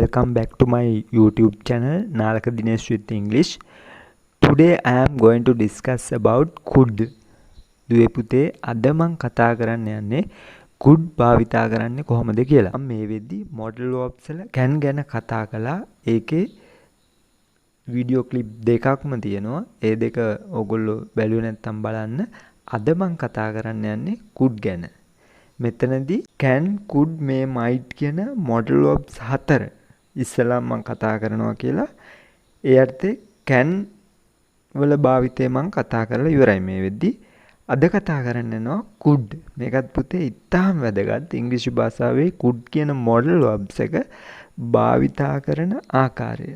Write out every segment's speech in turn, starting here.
Welcome back to my YouTube channel Nalaka Dinesh with English. Today I am going to discuss about could. දුවේ පුතේ අද මම කතා කරන්න යන්නේ could භාවිතා කරන්නේ කොහොමද කියලා. මම මේ වෙද්දි modal verbs වල can ගැන කතා කළා. ඒකේ වීඩියෝ ක්ලිප් දෙකක්ම තියෙනවා. ඒ දෙක ඔයගොල්ලෝ බැලුවේ නැත්නම් බලන්න. අද මම කතා කරන්න යන්නේ could ගැන. මෙතනදී can could may might කියන modal verbs 4 ඉස්සෙල්ලා මම කතා කරනවා කියලා. ඒ අර්ථේ can වල භාවිතය මම කතා කරලා ඉවරයි මේ වෙද්දි. අද කතා කරන්න යනවා could. මේකත් පුතේ ඉතාම වැදගත්. ඉංග්‍රීසි භාෂාවේ could කියන modal verbs එක භාවිතා කරන ආකාරය.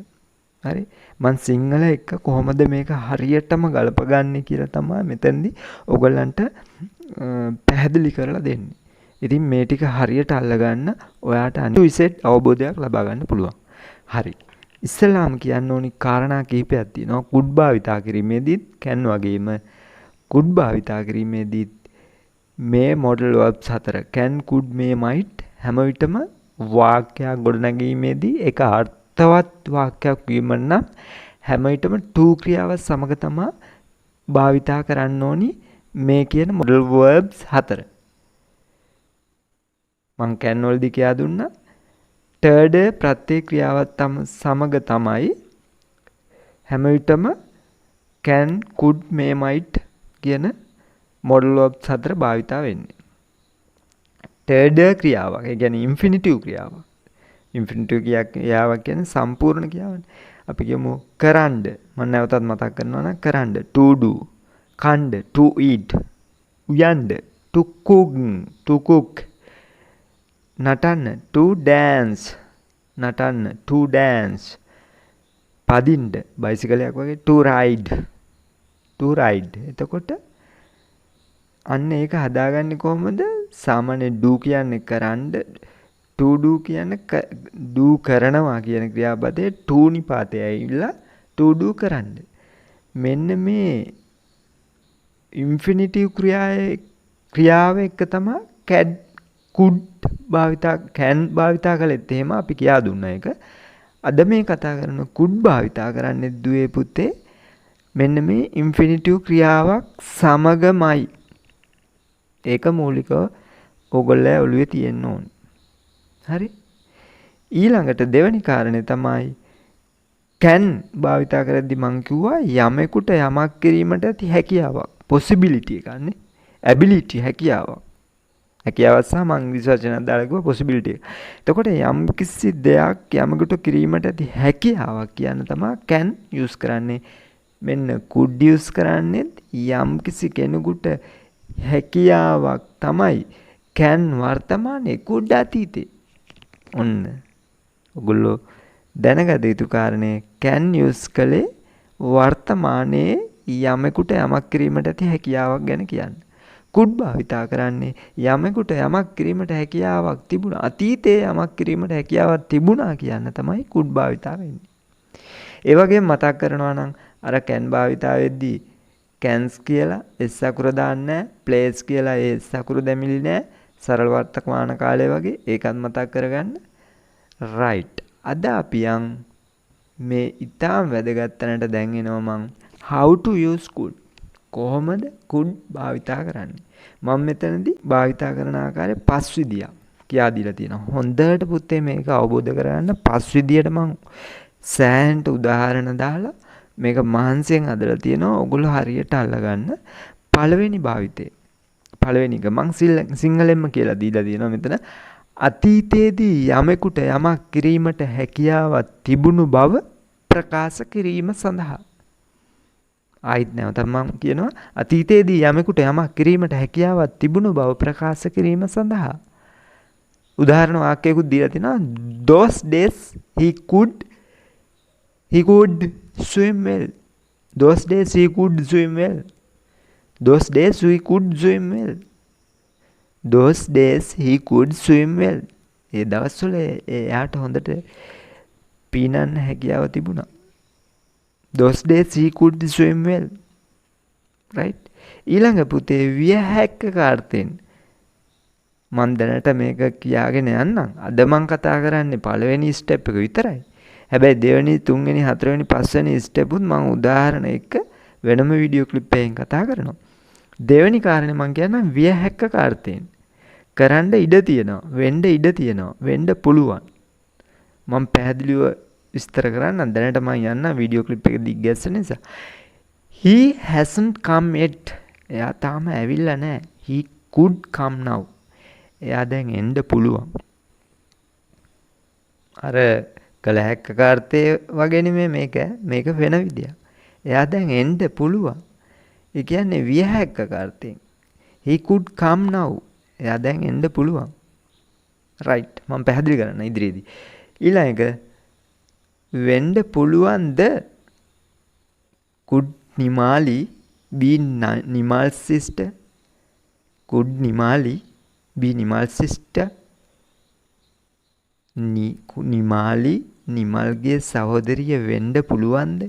හරි. මම සිංහල එක කොහොමද මේක හරියටම ගලපගන්නේ කියලා තමයි මෙතනදී ඔයගලන්ට පැහැදිලි කරලා දෙන්නේ. ඉතින් මේ ටික හරියට අල්ලගන්න ඔයාට අනිවිසෙට් අවබෝධයක් ලබා ගන්න පුළුවන්. හරි. ඉස්සෙල්ලාම කියන්න ඕනි කාරණා කිහිපයක් තියෙනවා. could භාවිතා කිරීමේදීත් can වගේම could භාවිතා කිරීමේදීත් මේ modal verbs 4 can could may might හැම විටම වාක්‍යයක් ගොඩනැගීමේදී ඒක අර්ථවත් වාක්‍යයක් වීම නම් හැම විටම to ක්‍රියාව සමග තමයි භාවිතා කරන්න ඕනි මේ කියන modal verbs 4. මං can වලදී කියා දුන්නා third ප්‍රත්‍ය ක්‍රියාවත් සමග තමයි හැම විටම can could may might කියන modal verbs 4 භාවිතා වෙන්නේ. third ක්‍රියාවක්. ඒ කියන්නේ infinitive ක්‍රියාවක්. infinitive ක්‍රියාවක් කියන්නේ සම්පූර්ණ ක්‍රියාවනේ. අපි කියමු කරන්න. මම නැවතත් මතක් කරනවා නම් කරන්න to do, කන්න to eat, උයන්න to cook, නටන්න to dance, නටන්න to dance, පදින්න බයිසිකලයක් වගේ to ride. එතකොට අන්න ඒක හදාගන්නේ කොහොමද? සාමාන්‍ය do කියන්නේ කරන්න, to do කියන්නේ do කරනවා කියන ක්‍රියාපදයේ to නිපාතය ඇවිල්ලා to do කරන්න. මෙන්න මේ infinitive ක්‍රියාව එක තමයි could can භාවිතා කළෙත් එහෙම අපි කියා දුන්නා ඒක. අද මේ කතා කරන could භාවිතා කරන්නේ දුවේ පුතේ මෙන්න මේ infinitive ක්‍රියාවක් සමගමයි. ඒක මූලිකව ඔයගොල්ලෝ ඔළුවේ තියෙන්න ඕන. හරි. ඊළඟට දෙවෙනි කාරණේ තමයි can භාවිතා කරද්දි මං කිව්වා යමෙකුට යමක් කිරීමට ඇති හැකියාවක්. possibility එකන්නේ. ability හැකියාවක්. හැකියාවක් සහ මං ඉංග්‍රීසි වචනයක් දාලා කිව්වා possibility එක. එතකොට යම් කිසි දෙයක් යමෙකුට කිරීමට ඇති හැකියාවක් කියන තමයි can use කරන්නේ. මෙන්න could use කරන්නේ යම් කිසි කෙනෙකුට හැකියාවක් තමයි can වර්තමානයේ could අතීතේ. ඔන්න ඔගොල්ලෝ දැනගත යුතු කාරණේ can use කළේ වර්තමානයේ යමෙකුට යමක් කිරීමට ඇති හැකියාවක් ගැන කියන්නේ. could භාවිතා කරන්නේ යමෙකුට යමක් කිරීමට හැකියාවක් තිබුණා. අතීතයේ යමක් කිරීමට හැකියාවක් තිබුණා කියන්න තමයි could භාවිතා වෙන්නේ. ඒ වගේම මතක් කරනවා නම් අර can භාවිතා වෙද්දී cans කියලා s අකුර දාන්නේ නැහැ. plays කියලා ඒ s අකුර දෙමිලි නැහැ. සරල වර්තමාන කාලය වගේ ඒකත් මතක් කරගන්න. right. අද අපි යන් මේ ඊටාම් වැදගත් තැනට දැන් එනවා මං how to use could. කොහොමද could භාවිතා කරන්නේ? මම මෙතනදී භාවිතා කරන ආකාරය 5 විදියක් කියා දීලා තියෙනවා. හොඳට පුතේ මේක අවබෝධ කරගන්න 5 විදියට මම සෑහෙන උදාහරණ දාලා මේක මහන්සියෙන් හදලා තියෙනවා. ඔයගොල්ලෝ හරියට අල්ලගන්න. පළවෙනි භාවිතය. පළවෙනි එක මම සිංහලෙන්ම කියලා දීලා තියෙනවා මෙතන. අතීතයේදී යමෙකුට යමක් කිරීමට හැකියාවක් තිබුණු බව ප්‍රකාශ කිරීම සඳහා. ආයිත් නැවතත් මම කියනවා අතීතයේදී යමෙකුට යමක් කිරීමට හැකියාවක් තිබුණු බව ප්‍රකාශ කිරීම සඳහා. උදාහරණ වාක්‍යයකුත් දීලා තිනවා. those days he could swim well. those days he could swim well. those days he could swim well. those days he could swim well. ඒ දවස්වල එයාට හොඳට පීනන්න හැකියාව තිබුණා. those days he could swim well. right. ඊළඟ පුතේ විය හැක්ක කාර්තෙන් මම දැනට මේක කියාගෙන යන්නම්. අද මම කතා කරන්නේ පළවෙනි ස්ටෙප් එක විතරයි. හැබැයි දෙවෙනි, තුන්වෙනි, හතරවෙනි, පස්වෙනි ස්ටෙප් උත් මම උදාහරණ එක්ක වෙනම වීඩියෝ ක්ලිප් එකකින් කතා කරනවා. දෙවෙනි කාරණේ මම කියන්නම් ව්‍යහැක්ක කාර්තයෙන්. කරන්න ඉඩ තියෙනවා, වෙන්න ඉඩ තියෙනවා, වෙන්න පුළුවන්. මම පැහැදිලිව විස්තර කරන්න දැනට මම යන්න වීඩියෝ ක්ලිප් එක දිග්ගැස්සෙන නිසා. He hasn't come yet. එයා තාම ඇවිල්ලා නැහැ. He could come now. එයා දැන් එන්න පුළුවන්. අර කලහැක්ක කාර්තේ වගේ නෙමෙයි මේක වෙන විදියක්. එයා දැන් එන්න පුළුවන්. ඒ කියන්නේ ව්‍යහැක්ක කාර්තයෙන්. He could come now. එයා දැන් එන්න පුළුවන්. right. මම පැහැදිලි කරන්න ඉදිරියේදී. ඊළඟ වෙන්න පුළුවන්ද? could Nimali be Nimal sister. could Nimali be Nimal sister. Nimali නිමල්ගේ සහෝදරිය වෙන්න පුළුවන්ද?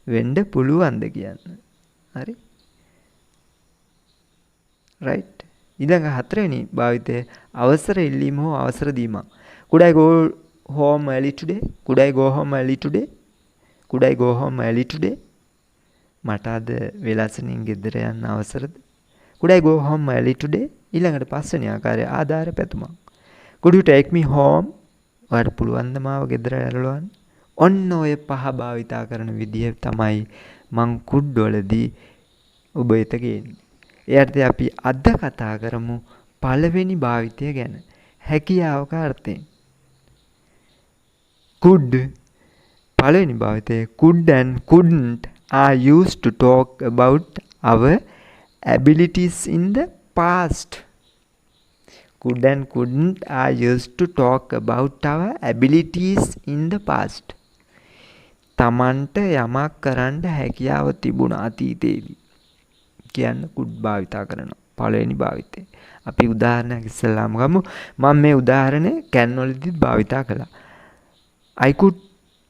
වෙන්න පුළුවන්ද කියන්න. හරි. right. ඊළඟ හතරවෙනි භාවිතය අවසර ඉල්ලීම හෝ අවසර දීම. could I go home early today? could I go home early today? could I go home early today? මට අද වෙලාසනින් ගෙදර යන්න අවසරද? could I go home early today? ඊළඟට පස්වෙනි ආකාරය ආධාර පැතුමක්. could you take me home? ඔයාලට පුළුවන් ද මාව ගෙදර ඇරලවන්න? ඔන්න ඔය පහ භාවිතා කරන විදිය තමයි මං could වලදී ඔබ වෙත ගේන්නේ. එයාට අපි අද කතා කරමු පළවෙනි භාවිතය ගැන. හැකියාවක අර්ථයෙන්. could පළවෙනි භාවිතය could and couldn't are used to talk about our abilities in the past. Could and couldn't are used to talk about our abilities in the past. තමන්ට යමක් කරන්න හැකියාව තිබුණ අතීතයේදී කියන්න could භාවිතා කරනවා. පළවෙනි භාවිතය. අපි උදාහරණයක් ඉස්සෙල්ලාම ගමු. මම මේ උදාහරණය can වලදීත් භාවිතා කළා. I could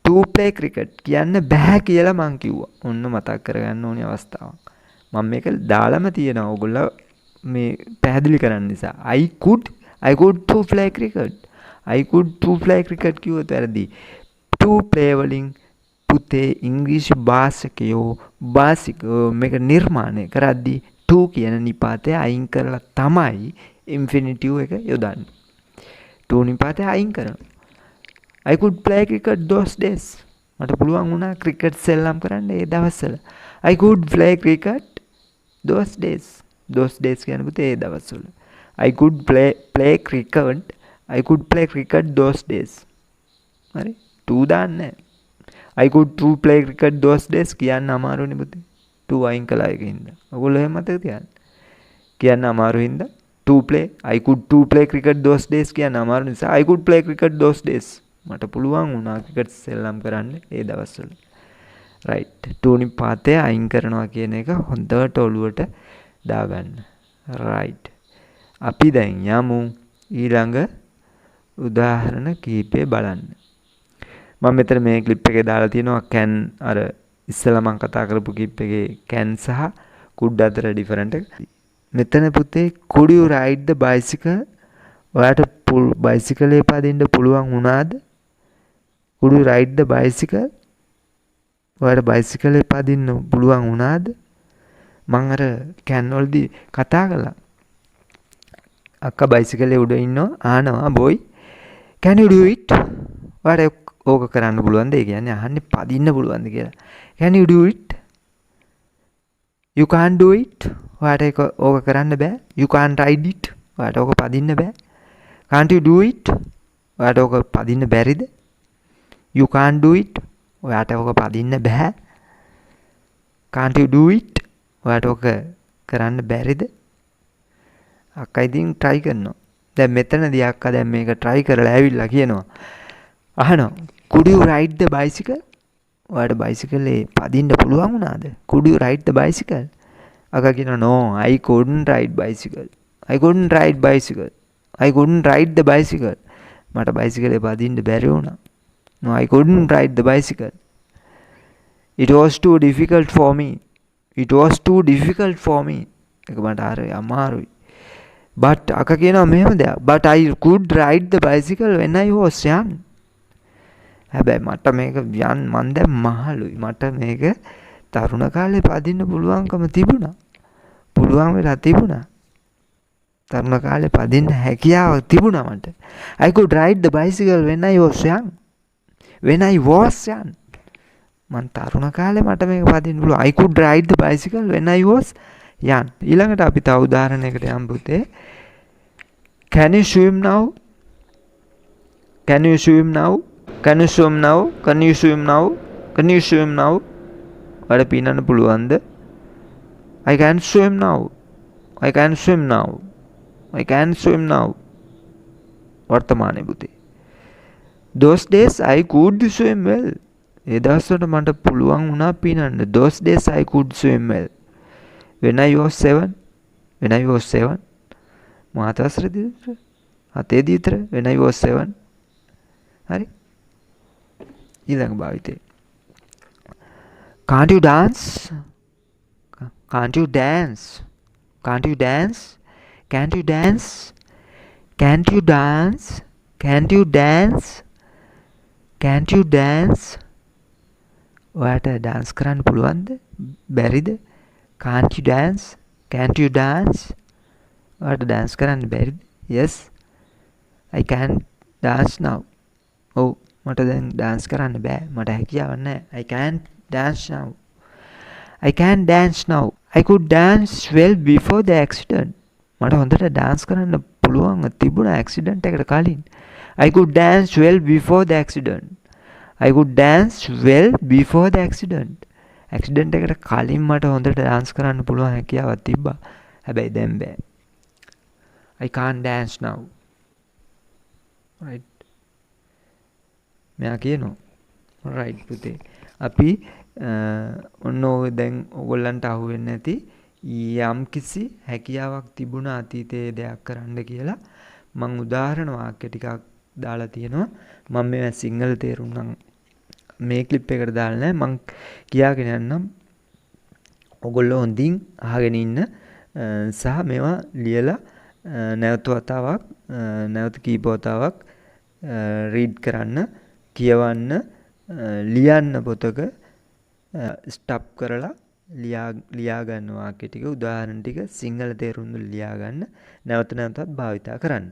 to play cricket කියන්න බෑ කියලා මං කිව්වා. ඔන්න මතක් කරගන්න ඕනේ අවස්ථාවක්. මම මේක දාලම තියෙනවා. ඔයගොල්ලෝ මේ පැහැදිලි කරන්න නිසා. I could to play cricket. I could to play cricket කිව්වොත් වැරදි. to play වලින් පුතේ ඉංග්‍රීසි භාෂකයෝ මේක නිර්මාණය කරද්දී to කියන නිපාතය අයින් කරලා තමයි infinitive එක යොදන්නේ. to නිපාතය අයින් කරනවා. I could play cricket those days. මට පුළුවන් වුණා ක්‍රිකට් සෙල්ලම් කරන්න ඒ දවස්වල. I could play cricket those days. those days කියන්නේ පුතේ ඒ දවස්වල. I could play cricket. I could play cricket those days. හරි. to දාන්නේ. I could to play cricket those days කියන්න අමාරුනේ පුතේ. to අයින් කළා ඒකින්ද. ඔයගොල්ලෝ එහෙම මතක තියාගන්න. කියන්න අමාරු හින්දා to play. I could to play cricket those days කියන්න අමාරු නිසා I could play cricket those days. මට පුළුවන් වුණා ක්‍රිකට් සෙල්ලම් කරන්න ඒ දවස්වල. right. to නිපාතය අයින් කරනවා කියන එක හොඳට ඔලුවට දාගන්න. right. අපි දැන් යමු ඊළඟ උදාහරණ කීපය බලන්න. මම මෙතන මේ ක්ලිප් එකේ දාලා තියෙනවා can අර ඉස්සෙල්ලා මම කතා කරපු ක්ලිප් එකේ can සහ could අතර ඩිෆරන්ට් එක. මෙතන පුතේ could you ride the bicycle? ඔයාට බයිසිකලේ පදින්න පුළුවන් වුණාද? could you ride the bicycle? ඔයාට බයිසිකලේ පදින්න පුළුවන් වුණාද? මම අර can වලදී කතා කළා. අක්කා බයිසිකලේ උඩ ඉන්නවා ආනවා boy can you do it? ඔයාට ඕක කරන්න පුළුවන්ද? ඒ කියන්නේ අහන්නේ පදින්න පුළුවන්ද කියලා. can you do it? you can't do it. ඔයාට ඕක කරන්න බෑ. you can't ride it. ඔයාට ඕක පදින්න බෑ. can't you do it? ඔයාට ඕක පදින්න බැරිද? you can't do it. ඔයාට ඕක පදින්න බෑ. can't you do it? ඔයාට ඕක කරන්න බැරිද? අක්කා ඉතින් try කරනවා. දැන් මෙතනදී අක්කා දැන් මේක try කරලා ඇවිල්ලා කියනවා. අහනවා could you ride the bicycle? ඔයාට බයිසිකලේ පදින්න පුළුවන් වුණාද? could you ride the bicycle? අක්කා කියනවා no I couldn't ride bicycle. I couldn't ride bicycle. I couldn't ride the bicycle. මට බයිසිකලේ පදින්න බැරි වුණා. No I couldn't ride the bicycle. It was too difficult for me. It was too difficult for me. ඒක මට අමාරුයි. but අක කියනවා මෙහෙම දෙයක්. But I could ride the bicycle when I was young. හැබැයි මට මේක මන් දැන් මහලුයි. මට මේක තරුණ කාලේ පදින්න පුළුවන්කම තිබුණා. පුළුවන් වෙලා තිබුණා. තරුණ කාලේ පදින්න හැකියාව තිබුණා මට. I could ride the bicycle when I was young. When I was young. මන් තරුණ කාලේ මට මේක පදින්න පුළුවන්. I could ride the bicycle when I was young. ඊළඟට අපි තව උදාහරණයකට යමු පුතේ. Can you swim now? Can you swim now? Can you swim now? Can you swim now? Can you swim now? ඔයාලට පීනන්න පුළුවන්ද? I can swim now. I can swim now. I can swim now. වර්තමානයේ පුතේ. Those days I could swim well. ඒ දවස්වල මට පුළුවන් වුණා පීනන්න. Those days I could swim well. When I was 7. When I was 7. මාත වසරේදී විතර. 7 විතර. When I was 7. හරි. ඊළඟ භාවිතේ. Can't you dance? Can't you dance? Can't you dance? Can't you dance? Can't you dance? Can't you dance? Can't you dance? ඔයාට dance කරන්න පුළුවන්ද? බැරිද? Can't you dance? Can't you dance? ඔයාට dance කරන්න බැරිද? Yes. I can dance now. ඔව් මට දැන් dance කරන්න බෑ. මට හැකියාවක් නැහැ. I can't dance now. I can dance now. I could dance well before the accident. මට හොඳට dance කරන්න පුළුවන් තිබුණා accident එකට කලින්. I could dance well before the accident. I could dance well before the accident. accident එකට කලින් මට හොඳට dance කරන්න පුළුවන් හැකියාවක් තිබ්බා. හැබැයි දැන් බෑ. I can't dance now. Right. මෙයා කියනවා. Right පුතේ. අපි ඔන්න ඔය දැන් ඔයගොල්ලන්ට අහුවෙන්නේ නැති යම් කිසි හැකියාවක් තිබුණා අතීතයේ දෙයක් කරන්න කියලා මම උදාහරණ වාක්‍ය ටිකක් දාලා තියෙනවා. මම මේවා සිංහල තේරුම් නම් මේ ක්ලිප් එකට දාලා නැහැ. මම කියාගෙන යන්නම්. ඔයගොල්ලෝ හොඳින් අහගෙන ඉන්න සහ මේවා ලියලා නැවත වතාවක් නැවත කීප වතාවක් රීඩ් කරන්න, කියවන්න, ලියන්න පොතක ස්ටොප් කරලා ලියා ගන්න වාක්‍ය ටික උදාහරණ ටික සිංහල තේරුම් ලියා ගන්න, නැවත නැවතත් භාවිතා කරන්න.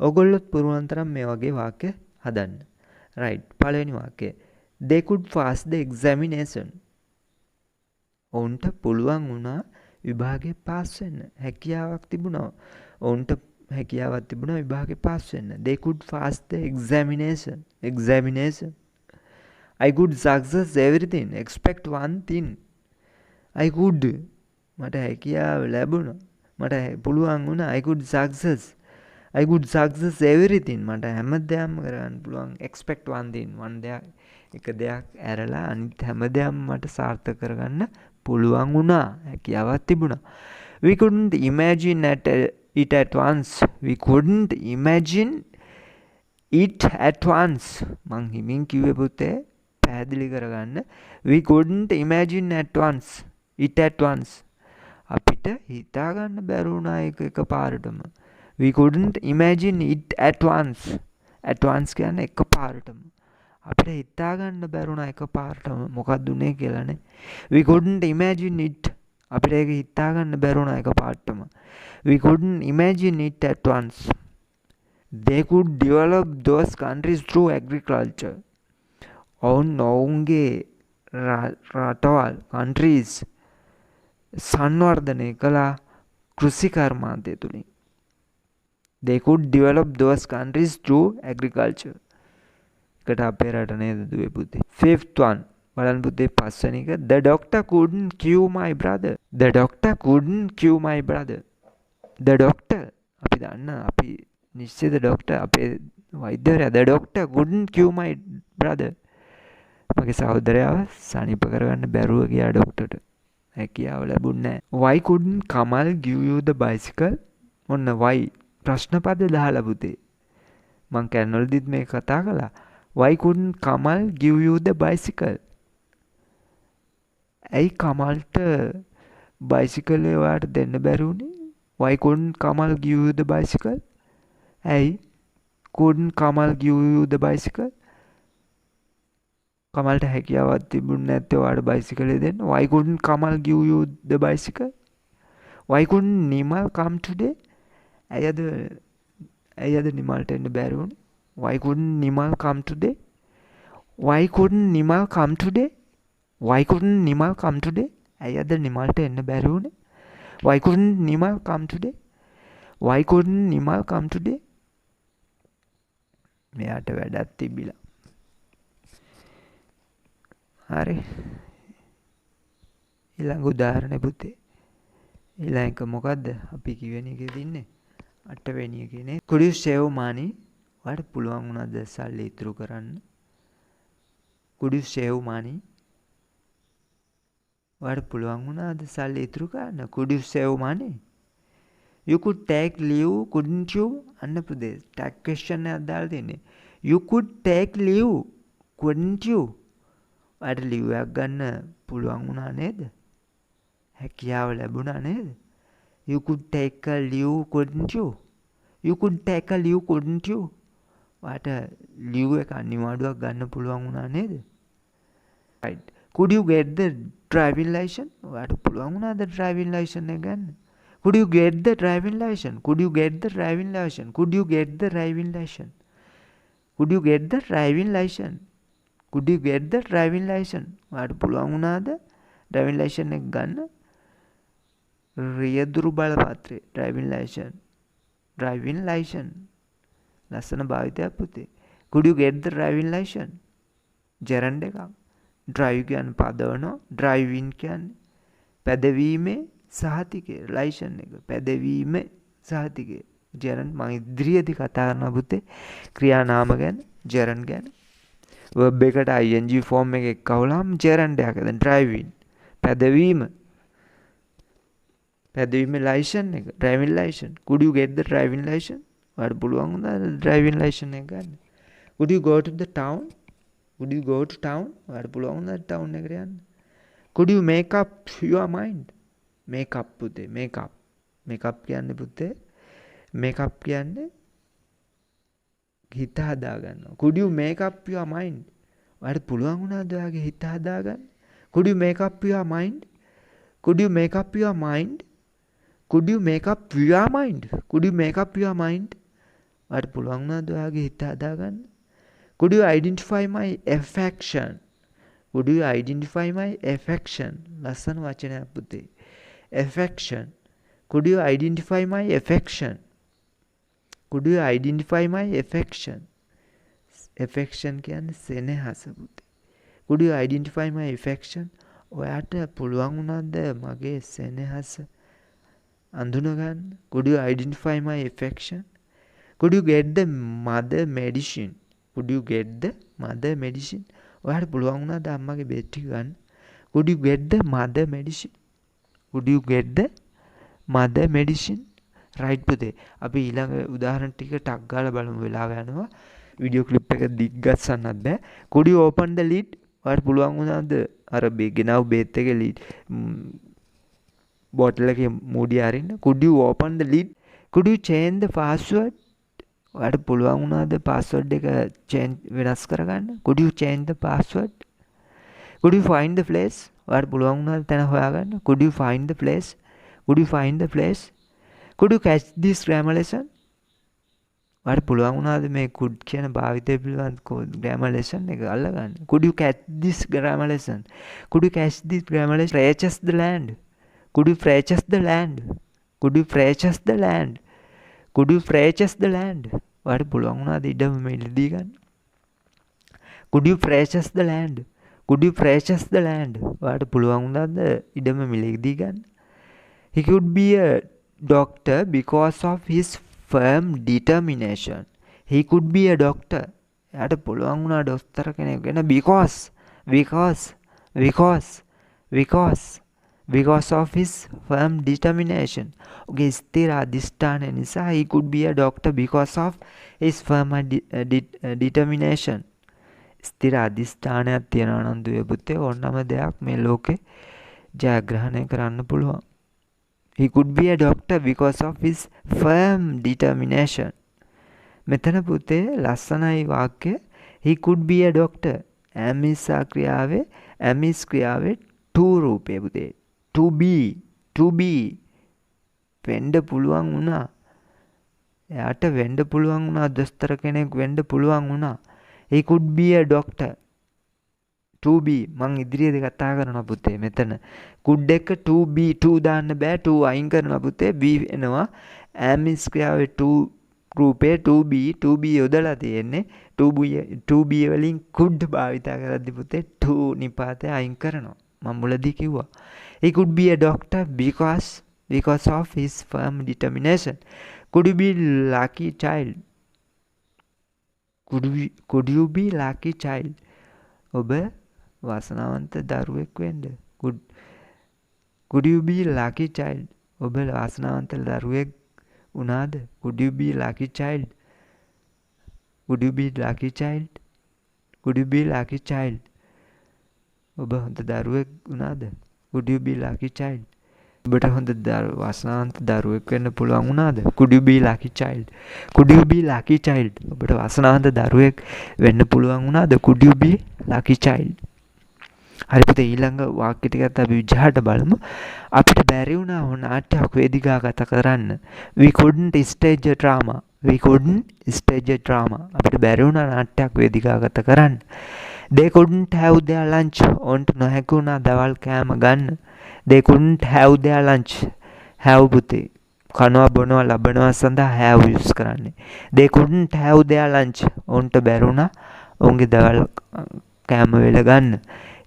ඔයගොල්ලොත් පුරුවන් තරම් මේ වගේ වාක්‍ය හදන්න. right. පළවෙනි වාක්‍යය. They could pass the examination. ඔවුන්ට පුළුවන් වුණා විභාගේ පාස් වෙන්න. හැකියාවක් තිබුණා. ඔවුන්ට හැකියාවක් තිබුණා විභාගේ පාස් වෙන්න. They could pass the examination. Examination. I could success everything except one thing. I could. මට හැකියාව ලැබුණා. මට පුළුවන් වුණා. I could success. I could success everything. මට හැමදේම කරන්න පුළුවන් except one thing. one දෙයක් එක දෙයක් ඇරලා අනිත් හැමදේම මට සාර්ථක කරගන්න පුළුවන් වුණා. හැකියාවක් තිබුණා. We couldn't imagine it at once. We couldn't imagine it at once. මං හිමින් කිව්වේ පුතේ පැහැදිලි කරගන්න. We couldn't imagine at once. It at once. අපිට හිතා ගන්න බැරි වුණා ඒක එකපාරටම. We couldn't imagine it at once. At once කියන්නේ එකපාරටම. අපිට හිතා ගන්න බැරි වුණා එකපාරටම මොකක්ද උනේ කියලානේ. We couldn't imagine it. අපිට ඒක හිතා ගන්න බැරි වුණා එකපාරටම. We couldn't imagine it at once. They could develop those countries through agriculture. ඔවුන්ගේ රටවල් countries සංවර්ධනය කළා කෘෂි කර්මාන්තය තුලින්. They could develop those countries through agriculture. එකට අපේ රට නේද දුවේ පුතේ. Fifth one. බලන්න පුතේ පස්වෙනි එක. The doctor couldn't cure my brother. The doctor couldn't cure my brother. The doctor. අපි දන්න අපි නිශ්චිත doctor අපේ වෛද්‍යවරයා. The doctor couldn't cure my brother. මගේ සහෝදරයාව සනීප කරගන්න බැරුව ගියා ડોක්ටර්ට. හැකියාව ලැබුණේ නැහැ. Why couldn't Kamal give you the bicycle? ඔන්න why ප්‍රශ්න පද 10 පුතේ. මං කැනවලදීත් මේක කතා කළා. Why couldn't Kamal give you the bicycle? ඇයි කමල්ට බයිසිකල් ඔයාට දෙන්න බැරි වුණේ? Why couldn't Kamal give you the bicycle? Hey, couldn't Kamal give you the bicycle? කමල්ට හැකියාවක් තිබුණ නැත්තේ ඔයාට බයිසිකලේ දෙන්න. Why couldn't Kamal give you the bicycle? Why couldn't Nimal come today? ඇයද නිමල්ට එන්න බැරි වුණේ? Why couldn't Nimal come today? Why couldn't Nimal come today? Why couldn't Nimal come today? ඇයද නිමල්ට එන්න බැරි වුණේ? Why couldn't Nimal come today? Why couldn't Nimal come today? මෙයාට වැඩක් තිබිලා. හරි. ඊළඟ උදාහරණය පුතේ. ඊළඟ එක මොකද්ද? අපි කිවෙන එකේ තින්නේ 8 වෙනි එකේනේ. Could you save money? ඔයාලට පුළුවන් වුණාද සල්ලි ඉතුරු කරන්න? Could you save money? ඔයාලට පුළුවන් වුණාද සල්ලි ඉතුරු කරන්න? Could you save money? You could take leave, couldn't you? අන්න පුතේ tag question එකක් දාලා තින්නේ. You could take leave, couldn't you? ඔයාලට leave එකක් ගන්න පුළුවන් වුණා නේද? හැකියාව ලැබුණා නේද? You could take a leave, couldn't you? You could take a leave, couldn't you? ඔයාලට leave එක අනිවාර්යයක් ගන්න පුළුවන් වුණා නේද? Right. Could you get the driving license? ඔයාලට පුළුවන් වුණාද driving license එක ගන්න? Could you get the driving license? Could you get the driving license? Could you get the driving license? Could you get the driving license? Could you get the driving license? ඔයාලට පුළුවන් වුණාද driving license එක ගන්න? රියදුරු බලපත්‍රය driving license. Driving license. ලස්සන භාවිතයක් පුතේ. Could you get the driving license? gerund එකක්. drive කියන්නේ පදවනවා. driving කියන්නේ පැදවීමේ සහතිකය. license එක පැදවීමේ සහතිකය. gerund මම ඉදිරියේදී කතා කරනවා පුතේ ක්‍රියා නාම ගැන gerund ගැන. verb එකට ing form එක එක්කවලාම gerund එකක්. දැන් driving පැදවීම license එක driving license. Could you get the driving license? ඔයාලට පුළුවන් වුණාද driving license එක ගන්න? Could you go to the town? Could you go to town? ඔයාලට පුළුවන් වුණාද town එකට යන්න? Could you make up your mind? make up පුතේ make up. make up කියන්නේ පුතේ make up කියන්නේ හිත හදා ගන්නවා. Could you make up your mind? ඔයාලට පුළුවන් වුණාද ඔයාගේ හිත හදා ගන්න? Could you make up your mind? Could you make up your mind? Could you make up your mind? Could you make up your mind? ඔයාලට පුළුවන් වුණාද ඔයාගේ හිත හදා ගන්න? Could you identify my affection? Could you identify my affection? ලස්සන වචනයක් පුතේ. affection. Could you identify my affection? Could you identify my affection? affection කියන්නේ සෙනෙහස පුතේ. Could you identify my affection? ඔයාට පුළුවන් වුණාද මගේ සෙනෙහස අඳුන ගන්න? Could you identify my affection? Could you get the mother medicine? Could you get the mother medicine? ඔයාට පුළුවන් වුණාද අම්මගේ බෙහෙත් ටික ගන්න? Could you get the mother medicine? Could you get the mother medicine? right පුතේ. අපි ඊළඟ උදාහරණ ටික ටක් ගාලා බලමු වෙලාව යනවා. වීඩියෝ ක්ලිප් එක දිග්ගස්සන්නත් බෑ. Could you open the lid? ඔයාට පුළුවන් වුණාද අර ගෙනව බෙහෙත් එකේ lid බෝටල් එකේ මූඩිය අරින්න? Could you open the lid? Could you change the password? ඔයාට පුළුවන් වුණාද password එක වෙනස් කරගන්න? Could you change the password? Could you find the place? ඔයාට පුළුවන් වුණාද තැන හොයාගන්න? Could you find the place? Could you find the place? Could you catch this grammar lesson? ඔයාට පුළුවන් වුණාද මේ could කියන භාවිතය පිළිබඳ grammar lesson එක අල්ලගන්න? Could you catch this grammar lesson? Could you catch this grammar lesson? Purchase the land. Could you purchase the land? Could you purchase the land? Could you purchase the land? ඔයාට පුළුවන් වුණාද ඉඩම මිලදී ගන්න? Could you purchase the land? Could you purchase the land? ඔයාට පුළුවන් වුණාද ඉඩම මිලදී ගන්න? He could be a doctor because of his firm determination. He could be a doctor. එයාට පුළුවන් වුණා දොස්තර කෙනෙක් වෙන්න because of his firm determination. ඔගේ ස්ථිර අධිෂ්ඨානය නිසා he could be a doctor because of his firm determination. ස්ථිර අධිෂ්ඨානයක් තියනවා නම් දුවේ පුතේ ඕනම දෙයක් මේ ලෝකේ ජයග්‍රහණය කරන්න පුළුවන්. he could be a doctor because of his firm determination. මෙතන පුතේ ලස්සනයි වාක්‍ය. he could be a doctor. ඇමිසා ක්‍රියාවේ ඇමිස් ක්‍රියාවේ to රූපේ පුතේ. to be වෙන්න පුළුවන් වුණා. එයාට වෙන්න පුළුවන් වුණා දොස්තර කෙනෙක් වෙන්න පුළුවන් වුණා. he could be a doctor. to be මං ඉදිරියේදී කතා කරනවා පුතේ මෙතන could එක to be to දාන්න බෑ to අයින් කරනවා පුතේ be එනවා am is ක්‍රියාවේ to රූපේ to be යොදලා තියෙන්නේ to be වලින් could භාවිතා කරද්දී පුතේ to නිපාතය අයින් කරනවා මම මුලදී කිව්වා he could be a doctor because of his firm determination. Could you be lucky child? Could you be lucky child? ඔබ වාසනාවන්ත දරුවෙක් වෙන්න. Could you be lucky child? ඔබ වාසනාවන්ත දරුවෙක් වුණාද? Could you be lucky child? Could you be lucky child? Could you be lucky child? ඔබ හොඳ දරුවෙක් වුණාද? Could you be lucky child? ඔබට හොඳ වාසනාවන්ත දරුවෙක් වෙන්න පුළුවන් වුණාද? Could you be lucky child? Could you be lucky child? ඔබට වාසනාවන්ත දරුවෙක් වෙන්න පුළුවන් වුණාද? Could you be lucky child? හරි පුතේ ඊළඟ වාක්‍ය ටිකත් අපි විජහට බලමු. අපිට බැරි වුණා නාට්‍යයක් වේදිකාගත කරන්න. We couldn't stage a drama. We couldn't stage a drama. අපිට බැරි වුණා නාට්‍යයක් වේදිකාගත කරන්න. They couldn't have their lunch. ඔන්ට නොහැකි වුණා දවල් කෑම ගන්න. They couldn't have their lunch. have පුතේ කනවා බොනවා ලබනවා සඳහා have use කරන්නේ. They couldn't have their lunch. ඔන්ට බැරි වුණා ඔවුන්ගේ දවල් කෑම වේල ගන්න.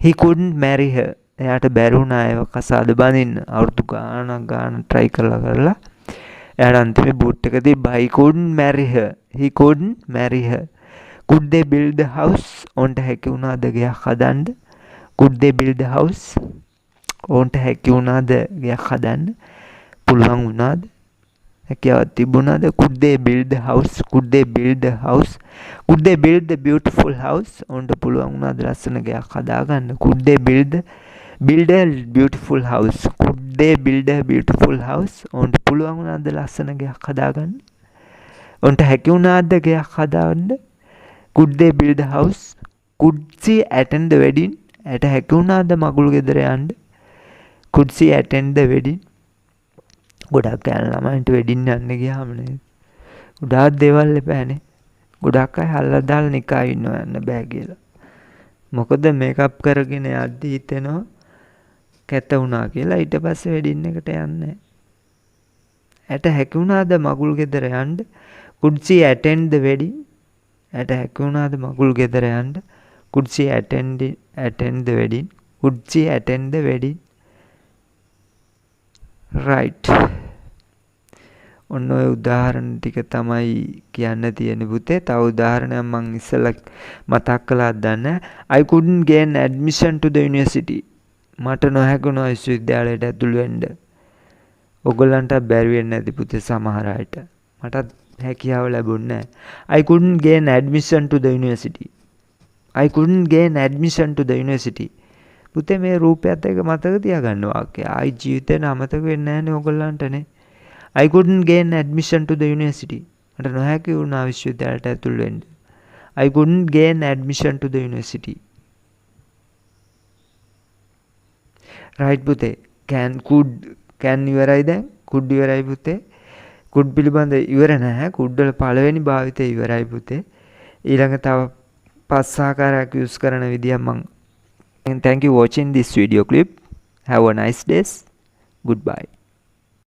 He couldn't marry her. එයාට බැරි වුණා ඒව කසාද බඳින්න. අවුරුදු ගානක් try කරලා එයාට අන්තිමේ බූට් එක තිබ්බා. He couldn't marry her. He couldn't marry her. Could they build the house? ඔන්ට හැකි වුණාද ගයක් හදන්න? Could they build the house? ඔන්ට හැකි වුණාද ගයක් හදන්න? පුළුවන් වුණාද? හැකියාවක් තිබුණාද? Could they build the house? Could they build the house? Could they build the beautiful house? ඔන්ට පුළුවන් වුණාද ලස්සන ගයක් හදාගන්න? Could they build a beautiful house? Could they build a beautiful house? ඔන්ට පුළුවන් වුණාද ලස්සන ගයක් හදාගන්න? ඔන්ට හැකි වුණාද ගයක් හදාගන්න? Could they build a house? Could she attend the wedding? ඇයට හැකි වුණාද මගුල් ගෙදර යන්න? Could she attend the wedding? ගොඩක් ළමයින්ට වෙඩින් යන්න ගියාම නේද? ගොඩාක් දේවල් එපානේ. ගොඩක් අය හල්ලා දාලා නිකා ඉන්නවා යන්න බෑ කියලා. මොකද මේකප් කරගෙන යද්දි හිතෙනවා කැත වුණා කියලා ඊට පස්සේ වෙඩින් එකට යන්නේ. ඇයට හැකි වුණාද මගුල් ගෙදර යන්න? Could she attend the wedding? ඇයට හැකි වුණාද මගුල් ගෙදර යන්න? Could she attend the wedding? Could she attend the wedding? right. ඔන්න ඔය උදාහරණ ටික තමයි කියන්න තියෙන පුතේ. තව උදාහරණයක් මම ඉස්සෙල්ලා මතක් කළාද දන්නේ. I couldn't gain admission to the university. මට නොහැකුණා විශ්වවිද්‍යාලයට ඇතුළු වෙන්න. ඔයගොල්ලන්ට බැරි වෙන්නේ නැති පුතේ සමහර අයට. මටත් හැකියාව ලැබුණේ නැහැ. I couldn't gain admission to the university. I couldn't gain admission to the university. පුතේ මේ රූපයත් එක මතක තියාගන්න වාක්‍යය. ආයි ජීවිතේට අමතක වෙන්නේ නැහැනේ ඔයගොල්ලන්ටනේ. I couldn't gain admission to the university. මට නොහැකි වුණා විශ්වවිද්‍යාලයට ඇතුළු වෙන්න. I couldn't gain admission to the university. right පුතේ. can ඉවරයි දැන්. could ඉවරයි පුතේ. could පිළිබඳ ඉවර නැහැ. could වල පළවෙනි භාවිතය ඉවරයි පුතේ. ඊළඟ තව 5 ආකාරයක් use කරන විදිය මම thank you watching this video clip. Have a nice day. Goodbye.